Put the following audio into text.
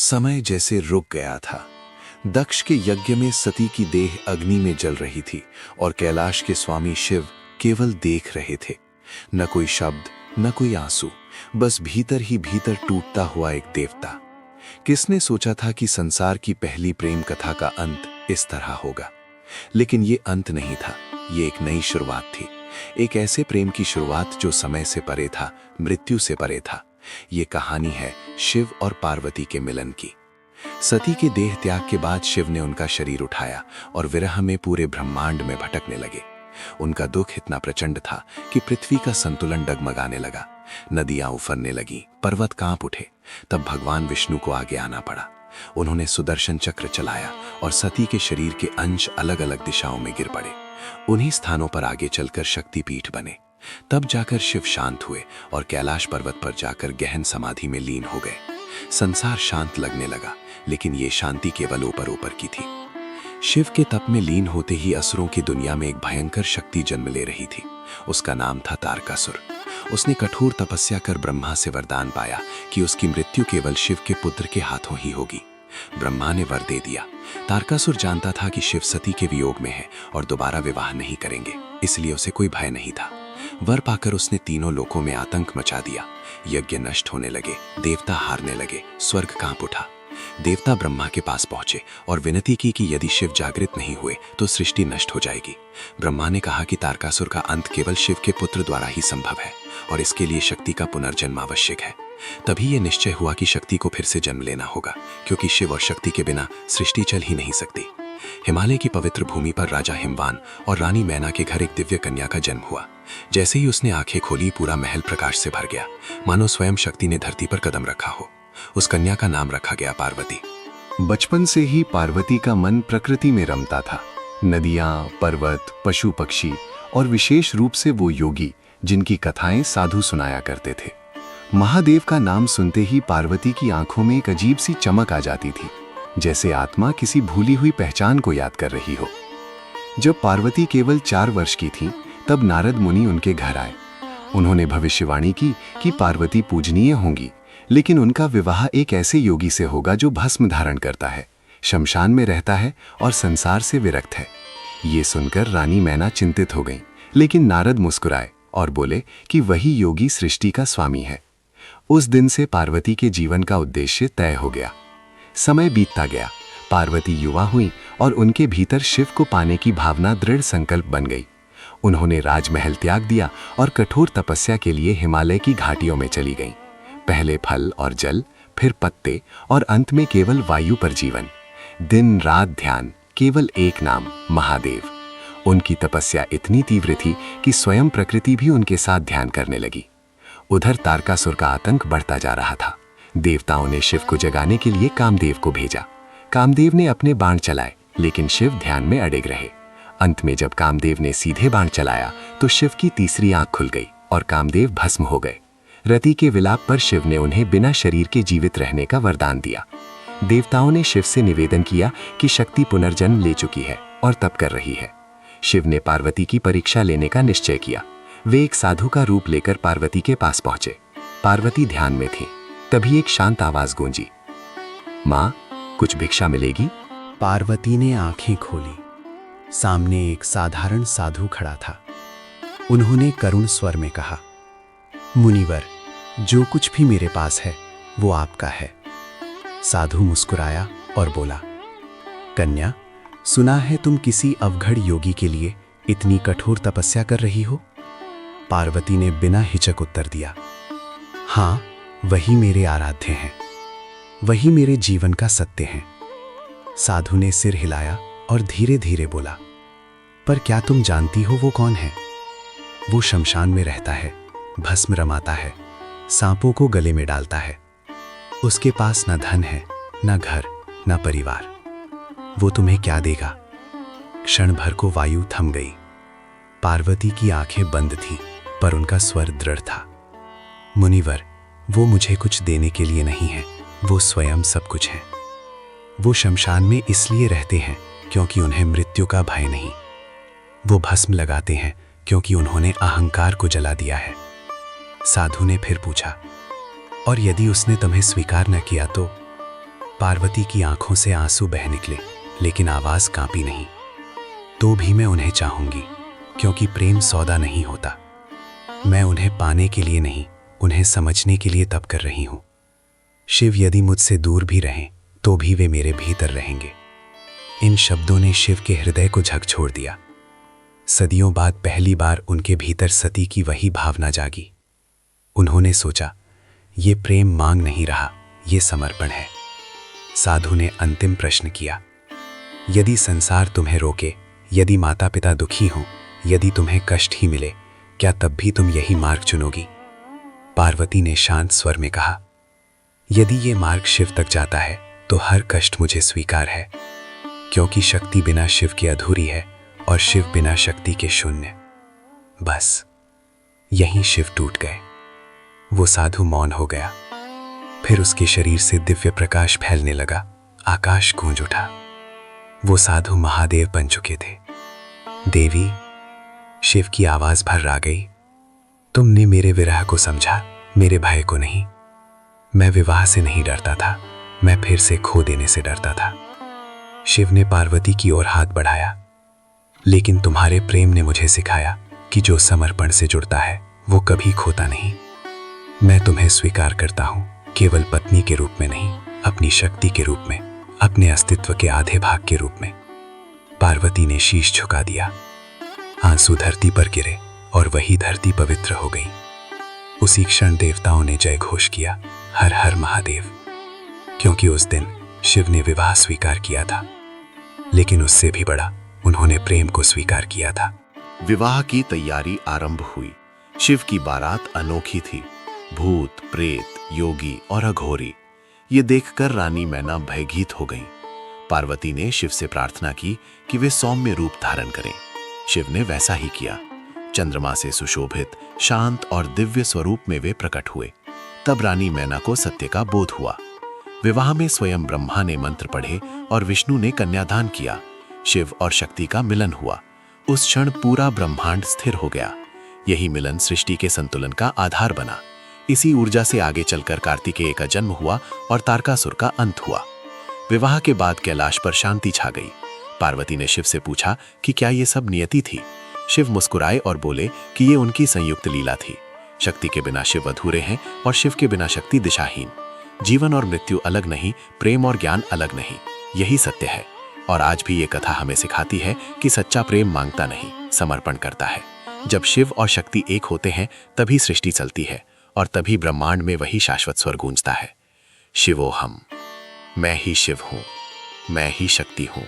समय जैसे रुक गया था। दक्ष के यज्ञ में सती की देह अग्नि में जल रही थी और कैलाश के स्वामी शिव केवल देख रहे थे। न कोई शब्द, न कोई आंसू, बस भीतर ही भीतर टूटता हुआ एक देवता। किसने सोचा था कि संसार की पहली प्रेम कथा का अंत इस तरह होगा? लेकिन ये अंत नहीं था, ये एक नई शुरुआत थी। एक ऐसे प्रेम की शुरुआत जो समय से परे था, मृत्यु से परे था। ये कहानी है शिव और पार्वती के मिलन की। सती के देह त्याग के बाद शिव ने उनका शरीर उठाया और विरह में पूरे ब्रह्मांड में भटकने लगे। उनका दुख इतना प्रचंड था कि पृथ्वी का संतुलन डगमगाने लगा। नदियां उफरने लगी, पर्वत कांप उठे। तब भगवान विष्णु को आगे आना पड़ा। उन्होंने सुदर्शन चक्र चलाया और सती के शरीर के अंश अलग अलग दिशाओं में गिर पड़े। उन्हीं स्थानों पर आगे चलकर शक्तिपीठ बने। तब जाकर शिव शांत हुए और कैलाश पर्वत पर जाकर गहन समाधि में लीन हो गए। संसार शांत लगने लगा, लेकिन ये शांति केवल ऊपर ऊपर की थी। शिव के तप में लीन होते ही असुरों की दुनिया में एक भयंकर शक्ति जन्म ले रही थी। उसका नाम था तारकासुर। उसने कठोर तपस्या कर ब्रह्मा से वरदान पाया कि उसकी मृत्यु केवल शिव के पुत्र के हाथों ही होगी। ब्रह्मा ने वर दे दिया। तारकासुर जानता था कि शिव सती के वियोग में है और दोबारा विवाह नहीं करेंगे, इसलिए उसे कोई भय नहीं था। वर पाकर उसने तीनों लोकों में आतंक मचा दिया। यज्ञ नष्ट होने लगे, देवता हारने लगे, स्वर्ग कांप उठा। देवता ब्रह्मा के पास पहुंचे और विनती की कि यदि शिव जागृत नहीं हुए तो सृष्टि नष्ट हो जाएगी। ब्रह्मा ने कहा कि तारकासुर का अंत केवल शिव के पुत्र द्वारा ही संभव है और इसके लिए शक्ति का पुनर्जन्म आवश्यक है। तभी यह निश्चय हुआ कि शक्ति को फिर से जन्म लेना होगा, क्योंकि शिव और शक्ति के बिना सृष्टि चल ही नहीं सकती। हिमालय की पवित्र भूमि पर राजा हिमवान और रानी मैना के घर एक दिव्य कन्या का जन्म हुआ। जैसे ही उसने आंखें खोली, पूरा महल प्रकाश से भर गया, मानो स्वयं शक्ति ने धरती पर कदम रखा हो। उस कन्या का नाम रखा गया पार्वती। बचपन से ही पार्वती का मन प्रकृति में रमता था। नदियां, पर्वत, पशु पक्षी और विशेष रूप से वो योगी जिनकी कथाएं साधु सुनाया करते थे। महादेव का नाम सुनते ही पार्वती की आंखों में एक अजीब सी चमक आ जाती थी, जैसे आत्मा किसी भूली हुई पहचान को याद कर रही हो। जब पार्वती केवल 4 वर्ष की थी, तब नारद मुनि उनके घर आए। उन्होंने भविष्यवाणी की कि पार्वती पूजनीय होंगी, लेकिन उनका विवाह एक ऐसे योगी से होगा जो भस्म धारण करता है, शमशान में रहता है और संसार से विरक्त है। ये सुनकर रानी मैना चिंतित हो गईं, लेकिन नारद मुस्कुराए और बोले कि वही योगी सृष्टि का स्वामी है। उस दिन से पार्वती के जीवन का उद्देश्य तय हो गया। समय बीतता गया, पार्वती युवा हुई और उनके भीतर शिव को पाने की भावना दृढ़ संकल्प बन गई। उन्होंने राजमहल त्याग दिया और कठोर तपस्या के लिए हिमालय की घाटियों में चली गईं। पहले फल और जल, फिर पत्ते और अंत में केवल वायु पर जीवन। दिन रात ध्यान, केवल एक नाम, महादेव। उनकी तपस्या इतनी तीव्र थी कि स्वयं प्रकृति भी उनके साथ ध्यान करने लगी। उधर तारकासुर का आतंक बढ़ता जा रहा था। देवताओं ने शिव को जगाने के लिए कामदेव को भेजा। कामदेव ने अपने बाण चलाए, लेकिन शिव ध्यान में अड़े रहे। अंत में जब कामदेव ने सीधे बाण चलाया तो शिव की तीसरी आंख खुल गई और कामदेव भस्म हो गए। रति के विलाप पर शिव ने उन्हें बिना शरीर के जीवित रहने का वरदान दिया। देवताओं ने शिव से निवेदन किया कि शक्ति पुनर्जन्म ले चुकी है और तप कर रही है। शिव ने पार्वती की परीक्षा लेने का निश्चय किया। वे एक साधु का रूप लेकर पार्वती के पास पहुंचे। पार्वती ध्यान में थी। तभी एक शांत आवाज गूंजी, माँ, कुछ भिक्षा मिलेगी? पार्वती ने आंखें खोली। सामने एक साधारण साधु खड़ा था। उन्होंने करुण स्वर में कहा, मुनिवर, जो कुछ भी मेरे पास है वो आपका है। साधु मुस्कुराया और बोला, कन्या, सुना है तुम किसी अवघड़ योगी के लिए इतनी कठोर तपस्या कर रही हो? पार्वती ने बिना हिचक उत्तर दिया, हाँ, वही मेरे आराध्य हैं, वही मेरे जीवन का सत्य हैं। साधु ने सिर हिलाया और धीरे धीरे बोला, पर क्या तुम जानती हो वो कौन है? वो शमशान में रहता है, भस्म रमाता है, सांपों को गले में डालता है। उसके पास न धन है, न घर, न परिवार। वो तुम्हें क्या देगा? क्षण भर को वायु थम गई। पार्वती की आंखें बंद थीं, पर उनका स्वर दृढ़ था। मुनिवर, वो मुझे कुछ देने के लिए नहीं है, वो स्वयं सब कुछ है। वो शमशान में इसलिए रहते हैं क्योंकि उन्हें मृत्यु का भय नहीं। वो भस्म लगाते हैं क्योंकि उन्होंने अहंकार को जला दिया है। साधु ने फिर पूछा, और यदि उसने तुम्हें स्वीकार न किया तो? पार्वती की आंखों से आंसू बह निकले, लेकिन आवाज कांपी नहीं। तो भी मैं उन्हें चाहूंगी, क्योंकि प्रेम सौदा नहीं होता। मैं उन्हें पाने के लिए नहीं, उन्हें समझने के लिए तप कर रही हूं। शिव यदि मुझसे दूर भी रहें तो भी वे मेरे भीतर रहेंगे। इन शब्दों ने शिव के हृदय को झकझोर दिया। सदियों बाद पहली बार उनके भीतर सती की वही भावना जागी। उन्होंने सोचा, ये प्रेम मांग नहीं रहा, ये समर्पण है। साधु ने अंतिम प्रश्न किया, यदि संसार तुम्हें रोके, यदि माता पिता दुखी हों, यदि तुम्हें कष्ट ही मिले, क्या तब भी तुम यही मार्ग चुनोगी? पार्वती ने शांत स्वर में कहा, यदि ये मार्ग शिव तक जाता है तो हर कष्ट मुझे स्वीकार है, क्योंकि शक्ति बिना शिव के अधूरी है और शिव बिना शक्ति के शून्य। बस यहीं शिव टूट गए। वो साधु मौन हो गया। फिर उसके शरीर से दिव्य प्रकाश फैलने लगा, आकाश गूंज उठा। वो साधु महादेव बन चुके थे। देवी, शिव की आवाज भर आ गई, तुमने मेरे विरह को समझा, मेरे भय को नहीं। मैं विवाह से नहीं डरता था, मैं फिर से खो देने से डरता था। शिव ने पार्वती की ओर हाथ बढ़ाया, लेकिन तुम्हारे प्रेम ने मुझे सिखाया कि जो समर्पण से जुड़ता है वो कभी खोता नहीं। मैं तुम्हें स्वीकार करता हूं, केवल पत्नी के रूप में नहीं, अपनी शक्ति के रूप में, अपने अस्तित्व के आधे भाग के रूप में। पार्वती ने शीश झुका दिया। आंसू धरती पर गिरे और वही धरती पवित्र हो गई। उसी क्षण देवताओं ने जय घोष किया, हर हर महादेव, क्योंकि उस दिन शिव ने विवाह स्वीकार किया था, लेकिन उससे भी बड़ा उन्होंने प्रेम को स्वीकार किया था। विवाह की तैयारी आरंभ हुई। शिव की बारात अनोखी थी। भूत, प्रेत, योगी और अघोरी, ये देखकर रानी मैना भयभीत हो गईं। पार्वती ने शिव से प्रार्थना की कि वे सौम्य रूप धारण करें। शिव ने वैसा ही किया। चंद्रमा से सुशोभित, शांत और दिव्य स्वरूप में वे प्रकट हुए। तब रानी मैना को सत्य का बोध हुआ। विवाह में स्वयं ब्रह्मा ने मंत्र पढ़े और विष्णु ने कन्यादान किया। शिव और शक्ति का मिलन हुआ। उस क्षण पूरा ब्रह्मांड स्थिर हो गया। यही मिलन सृष्टि के संतुलन का आधार बना। इसी ऊर्जा से आगे चलकर कार्तिकेय का जन्म हुआ और तारकासुर का अंत हुआ। विवाह के बाद कैलाश पर शांति छा गई। पार्वती ने शिव से पूछा कि क्या ये सब नियति थी। शिव मुस्कुराए और बोले कि ये उनकी संयुक्त लीला थी। शक्ति के बिना शिव अधूरे हैं और शिव के बिना शक्ति दिशाहीन। जीवन और मृत्यु अलग नहीं, प्रेम और ज्ञान अलग नहीं, यही सत्य है। और आज भी ये कथा हमें सिखाती है कि सच्चा प्रेम मांगता नहीं, समर्पण करता है। जब शिव और शक्ति एक होते हैं तभी सृष्टि चलती है और तभी ब्रह्मांड में वही शाश्वत स्वर गूंजता है, शिवोहम, मैं ही शिव हूं, मैं ही शक्ति हूं।